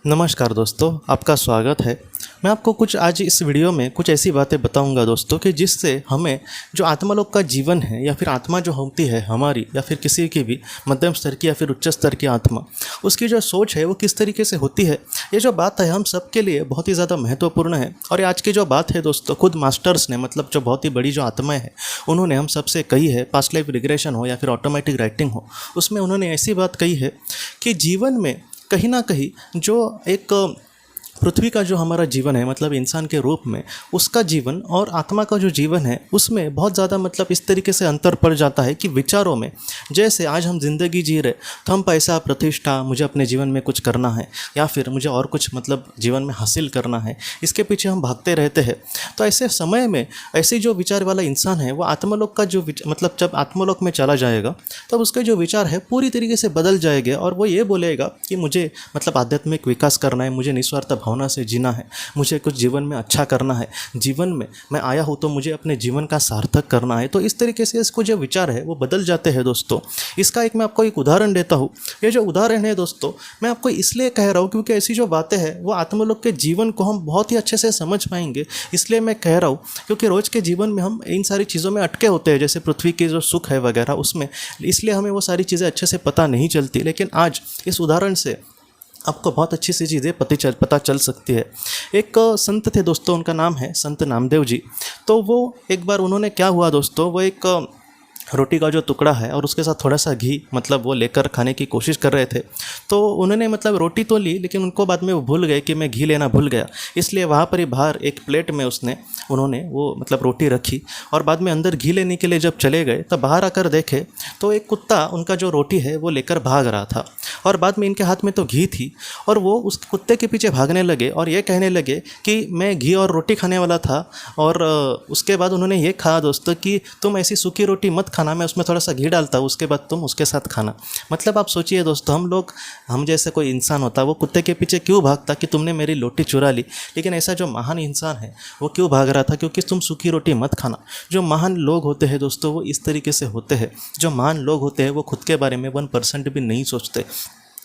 नमस्कार दोस्तों, आपका स्वागत है। मैं आपको कुछ आज इस वीडियो में कुछ ऐसी बातें बताऊंगा दोस्तों कि जिससे हमें जो आत्मालोक का जीवन है या फिर आत्मा जो होती है हमारी या फिर किसी की भी मध्यम स्तर की या फिर उच्च स्तर की आत्मा, उसकी जो सोच है वो किस तरीके से होती है। ये जो बात है हम सबके लिए बहुत ही ज़्यादा महत्वपूर्ण है। और आज की जो बात है दोस्तों, खुद मास्टर्स ने मतलब जो बहुत ही बड़ी जो आत्माएँ हैं उन्होंने हम सबसे कही है, पास्ट लाइफ रिग्रेशन हो या फिर ऑटोमेटिक राइटिंग हो, उसमें उन्होंने ऐसी बात कही है कि जीवन में कहीं ना कहीं जो एक पृथ्वी का जो हमारा जीवन है मतलब इंसान के रूप में, उसका जीवन और आत्मा का जो जीवन है उसमें बहुत ज़्यादा मतलब इस तरीके से अंतर पड़ जाता है कि विचारों में, जैसे आज हम जिंदगी जी रहे तो हम पैसा प्रतिष्ठा, मुझे अपने जीवन में कुछ करना है या फिर मुझे और कुछ मतलब जीवन में हासिल करना है, इसके पीछे हम भागते रहते हैं। तो ऐसे समय में ऐसे जो विचार वाला इंसान है वो आत्मलोक का जो मतलब जब आत्मलोक में चला जाएगा तब उसके जो विचार है पूरी तरीके से बदल जाएंगे और वो ये बोलेगा कि मुझे मतलब आध्यात्मिक विकास करना है, मुझे निस्वार्थ भावना से जीना है, मुझे कुछ जीवन में अच्छा करना है, जीवन में मैं आया हूँ तो मुझे अपने जीवन का सार्थक करना है। तो इस तरीके से इसको जो विचार है वो बदल जाते हैं दोस्तों। इसका मैं आपको एक उदाहरण देता हूँ। ये जो उदाहरण है दोस्तों मैं आपको इसलिए कह रहा हूँ क्योंकि ऐसी जो बातें हैं वो आत्मलोक के जीवन को हम बहुत ही अच्छे से समझ पाएंगे, इसलिए मैं कह रहा हूँ। क्योंकि रोज़ के जीवन में हम इन सारी चीज़ों में अटके होते हैं, जैसे पृथ्वी के जो सुख है वगैरह उसमें, इसलिए हमें वो सारी चीज़ें अच्छे से पता नहीं चलती। लेकिन आज इस उदाहरण से आपको बहुत अच्छी सी चीज़ें पता चल सकती है। एक संत थे दोस्तों, उनका नाम है संत नामदेव जी। तो वो एक बार उन्होंने क्या हुआ दोस्तों, वो एक रोटी का जो टुकड़ा है और उसके साथ थोड़ा सा घी मतलब वो लेकर खाने की कोशिश कर रहे थे। तो उन्होंने मतलब रोटी तो ली, लेकिन उनको बाद में वो भूल गए कि मैं घी लेना भूल गया। इसलिए वहाँ पर ही बाहर एक प्लेट में उन्होंने वो मतलब रोटी रखी और बाद में अंदर घी लेने के लिए जब चले गए तब बाहर आकर देखे तो एक कुत्ता उनका जो रोटी है वो लेकर भाग रहा था। और बाद में इनके हाथ में तो घी थी और वो उस कुत्ते के पीछे भागने लगे और ये कहने लगे कि मैं घी और रोटी खाने वाला था। और उसके बाद उन्होंने ये कहा दोस्तों कि तुम ऐसी सूखी रोटी मत खाना, मैं उसमें थोड़ा सा घी डालता हूँ, उसके बाद तुम उसके साथ खाना। मतलब आप सोचिए दोस्तों, हम जैसे कोई इंसान होता वो कुत्ते के पीछे क्यों भागता कि तुमने मेरी रोटी चुरा ली। लेकिन ऐसा जो महान इंसान है वो क्यों भाग रहा था, क्योंकि तुम सूखी रोटी मत खाना। जो महान लोग होते हैं दोस्तों वो इस तरीके से होते हैं। जो महान लोग होते हैं वो खुद के बारे में 1% भी नहीं सोचते।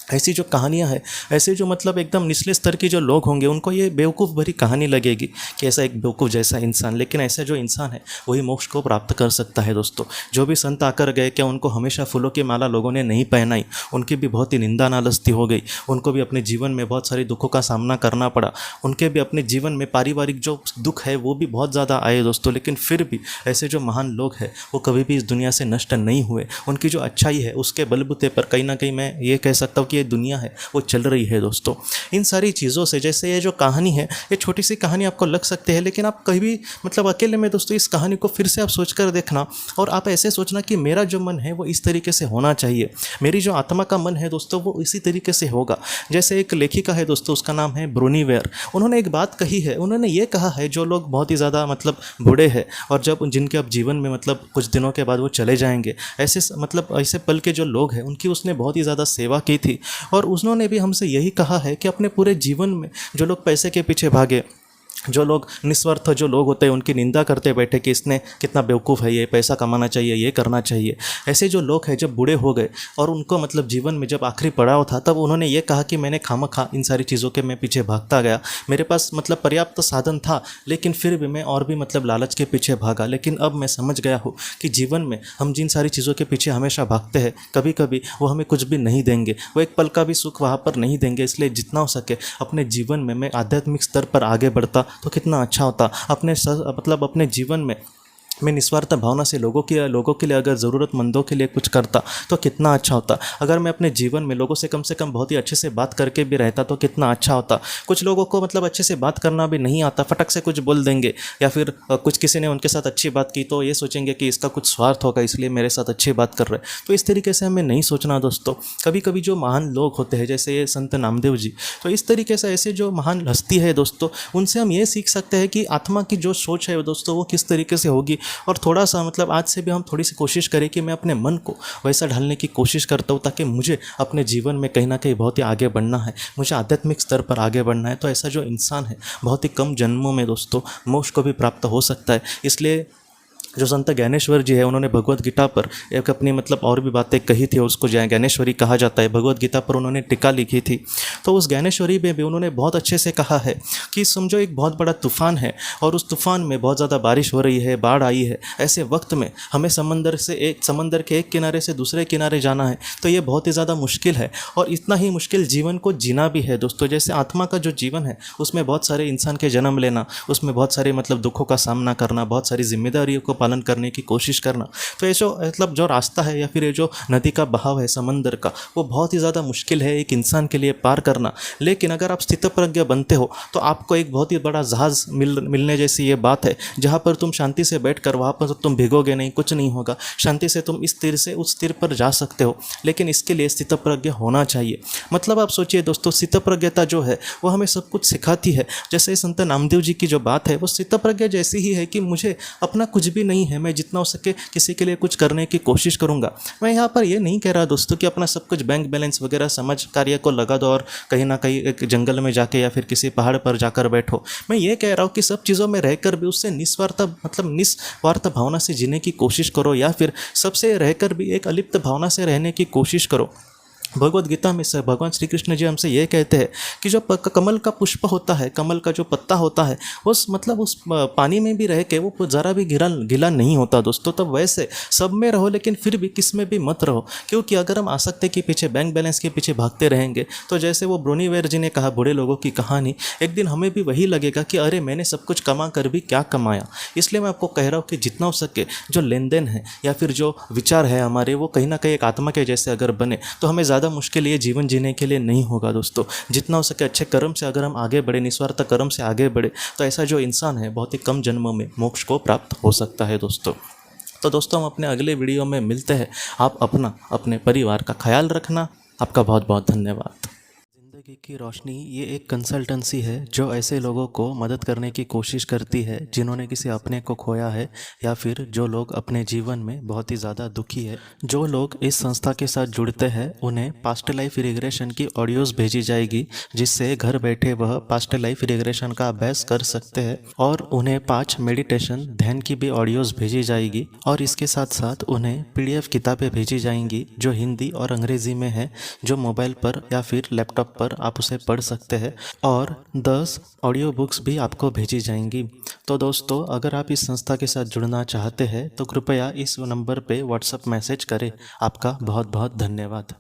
ऐसी जो कहानियाँ हैं, ऐसे जो मतलब एकदम निचले स्तर के जो लोग होंगे उनको ये बेवकूफ़ भरी कहानी लगेगी कि ऐसा एक बेवकूफ़ जैसा इंसान, लेकिन ऐसा जो इंसान है वही मोक्ष को प्राप्त कर सकता है दोस्तों। जो भी संत आकर गए, क्या उनको हमेशा फूलों की माला लोगों ने नहीं पहनाई, उनकी भी बहुत ही निंदा नालस्ती हो गई, उनको भी अपने जीवन में बहुत सारी दुखों का सामना करना पड़ा, उनके भी अपने जीवन में पारिवारिक जो दुख है वो भी बहुत ज़्यादा आए दोस्तों। लेकिन फिर भी ऐसे जो महान लोग हैं वो कभी भी इस दुनिया से नष्ट नहीं हुए। उनकी जो अच्छाई है उसके बलबूते पर कहीं ना कहीं मैं ये कह सकता हूँ ये दुनिया है वो चल रही है दोस्तों। इन सारी चीज़ों से, जैसे ये जो कहानी है ये छोटी सी कहानी आपको लग सकती है, लेकिन आप कभी भी मतलब अकेले में दोस्तों इस कहानी को फिर से आप सोचकर देखना और आप ऐसे सोचना कि मेरा जो मन है वो इस तरीके से होना चाहिए, मेरी जो आत्मा का मन है दोस्तों वो इसी तरीके से होगा। जैसे एक लेखिका है दोस्तों, उसका नाम है ब्रोनी वेयर। उन्होंने एक बात कही है, उन्होंने ये कहा है जो लोग बहुत ही ज़्यादा मतलब बूढ़े हैं और जब जिनके अब जीवन में मतलब कुछ दिनों के बाद वो चले जाएंगे, ऐसे मतलब ऐसे पल के जो लोग हैं उनकी उसने बहुत ही ज़्यादा सेवा की थी। और उन्होंने भी हमसे यही कहा है कि अपने पूरे जीवन में जो लोग पैसे के पीछे भागे, जो लोग निस्वार्थ जो लोग होते हैं उनकी निंदा करते बैठे कि इसने कितना बेवकूफ़ है, ये पैसा कमाना चाहिए, ये करना चाहिए, ऐसे जो लोग हैं जब बूढ़े हो गए और उनको मतलब जीवन में जब आखिरी पड़ाव था तब उन्होंने ये कहा कि मैंने खामखा इन सारी चीज़ों के मैं पीछे भागता गया, मेरे पास मतलब पर्याप्त साधन था लेकिन फिर भी मैं और भी मतलब लालच के पीछे भागा। लेकिन अब मैं समझ गया हूँ कि जीवन में हम जिन सारी चीज़ों के पीछे हमेशा भागते हैं कभी कभी वो हमें कुछ भी नहीं देंगे, वो एक पल का भी सुख वहाँ पर नहीं देंगे। इसलिए जितना हो सके अपने जीवन में मैं आध्यात्मिक स्तर पर आगे बढ़ता तो कितना अच्छा होता। मतलब अपने जीवन में मैं निस्वार्थ भावना से लोगों के लिए अगर ज़रूरतमंदों के लिए कुछ करता तो कितना अच्छा होता। अगर मैं अपने जीवन में लोगों से कम बहुत ही अच्छे से बात करके भी रहता तो कितना अच्छा होता। कुछ लोगों को मतलब अच्छे से बात करना भी नहीं आता, फटक से कुछ बोल देंगे, या फिर कुछ किसी ने उनके साथ अच्छी बात की तो ये सोचेंगे कि इसका कुछ स्वार्थ होगा इसलिए मेरे साथ अच्छी बात कर रहे हैं। तो इस तरीके से हमें नहीं सोचना दोस्तों। कभी कभी जो महान लोग होते हैं जैसे ये संत नामदेव जी, तो इस तरीके से ऐसे जो महान हस्ती है दोस्तों उनसे हम ये सीख सकते हैं कि आत्मा की जो सोच है दोस्तों वो किस तरीके से होगी। और थोड़ा सा मतलब आज से भी हम थोड़ी सी कोशिश करें कि मैं अपने मन को वैसा ढालने की कोशिश करता हूँ ताकि मुझे अपने जीवन में कहीं ना कहीं बहुत ही आगे बढ़ना है, मुझे आध्यात्मिक स्तर पर आगे बढ़ना है। तो ऐसा जो इंसान है बहुत ही कम जन्मों में दोस्तों मोक्ष को भी प्राप्त हो सकता है। इसलिए जो संत ज्ञानेश्वर जी है उन्होंने भगवत गीता पर एक अपनी मतलब और भी बातें कही थी, उसको ज्ञानेश्वरी कहा जाता है। भगवत गीता पर उन्होंने टीका लिखी थी। तो उस ज्ञानेश्वरी में भी उन्होंने बहुत अच्छे से कहा है कि समझो एक बहुत बड़ा तूफान है और उस तूफान में बहुत ज़्यादा बारिश हो रही है, बाढ़ आई है। ऐसे वक्त में हमें समंदर के एक किनारे से दूसरे किनारे जाना है, तो ये बहुत ही ज़्यादा मुश्किल है और इतना ही मुश्किल जीवन को जीना भी है दोस्तों। जैसे आत्मा का जो जीवन है उसमें बहुत सारे इंसान के जन्म लेना, उसमें बहुत सारे मतलब दुखों का सामना करना, बहुत सारी जिम्मेदारियों को पालन करने की कोशिश करना। तो ये जो मतलब जो रास्ता है या फिर ये जो नदी का बहाव है समंदर का, वो बहुत ही ज़्यादा मुश्किल है एक इंसान के लिए पार करना। लेकिन अगर आप स्थितप्रज्ञ बनते हो तो आपको एक बहुत ही बड़ा जहाज़ मिलने जैसी ये बात है, जहाँ पर तुम शांति से बैठकर वहाँ पर तुम भिगोगे नहीं, कुछ नहीं होगा। शांति से तुम इस तीर से उस तीर पर जा सकते हो, लेकिन इसके लिए स्थितप्रज्ञ होना चाहिए। मतलब आप सोचिए दोस्तों, स्थितप्रज्ञता जो है वो हमें सब कुछ सिखाती है। जैसे संत नामदेव जी की जो बात है वो स्थितप्रज्ञ जैसी ही है कि मुझे अपना कुछ भी नहीं है, मैं जितना हो सके किसी के लिए कुछ करने की कोशिश करूंगा। मैं यहाँ पर ये नहीं कह रहा दोस्तों कि अपना सब कुछ बैंक बैलेंस वगैरह समाज कार्य को लगा दो और कहीं ना कहीं एक जंगल में जाके या फिर किसी पहाड़ पर जाकर बैठो। मैं ये कह रहा हूँ कि सब चीज़ों में रहकर भी उससे निस्वार्थ भावना से जीने की कोशिश करो, या फिर सबसे रहकर भी एक अलिप्त भावना से रहने की कोशिश करो। भगवत गीता में से भगवान श्री कृष्ण जी हमसे ये कहते हैं कि जो कमल का पुष्प होता है, कमल का जो पत्ता होता है, उस पानी में भी रह के वो ज़रा भी गीला नहीं होता दोस्तों। तब वैसे सब में रहो लेकिन फिर भी किस में भी मत रहो, क्योंकि अगर हम आसक्ति के पीछे, बैंक बैलेंस के पीछे भागते रहेंगे तो जैसे वो ब्रोनीवेयर जी ने कहा, बूढ़े लोगों की कहानी, एक दिन हमें भी वही लगेगा कि अरे मैंने सब कुछ कमा कर भी क्या कमाया। इसलिए मैं आपको कह रहा हूँ कि जितना हो सके जो लेन देन है या फिर जो विचार है हमारे, वो कहीं ना कहीं एक आत्मा के जैसे अगर बने तो हमें ज़्यादा मुश्किल ये जीवन जीने के लिए नहीं होगा दोस्तों। जितना हो सके अच्छे कर्म से अगर हम आगे बढ़े, निस्वार्थ कर्म से आगे बढ़े, तो ऐसा जो इंसान है बहुत ही कम जन्मों में मोक्ष को प्राप्त हो सकता है दोस्तों। तो दोस्तों हम अपने अगले वीडियो में मिलते हैं। आप अपने परिवार का ख्याल रखना। आपका बहुत बहुत धन्यवाद। ज़िंदगी की रोशनी ये एक कंसल्टेंसी है जो ऐसे लोगों को मदद करने की कोशिश करती है जिन्होंने किसी अपने को खोया है, या फिर जो लोग अपने जीवन में बहुत ही ज़्यादा दुखी है। जो लोग इस संस्था के साथ जुड़ते हैं उन्हें पास्ट लाइफ रिग्रेशन की ऑडियोज़ भेजी जाएगी, जिससे घर बैठे वह पास्ट लाइफ रिग्रेशन का अभ्यास कर सकते हैं। और उन्हें 5 मेडिटेशन ध्यान की भी ऑडियोज़ भेजी जाएगी, और इसके साथ साथ उन्हें PDF किताबें भेजी जाएंगी जो हिंदी और अंग्रेज़ी में है, जो मोबाइल पर या फिर लैपटॉप पर आप उसे पढ़ सकते हैं। और 10 ऑडियो बुक्स भी आपको भेजी जाएंगी। तो दोस्तों अगर आप इस संस्था के साथ जुड़ना चाहते हैं तो कृपया इस नंबर पे व्हाट्सएप मैसेज करें। आपका बहुत बहुत धन्यवाद।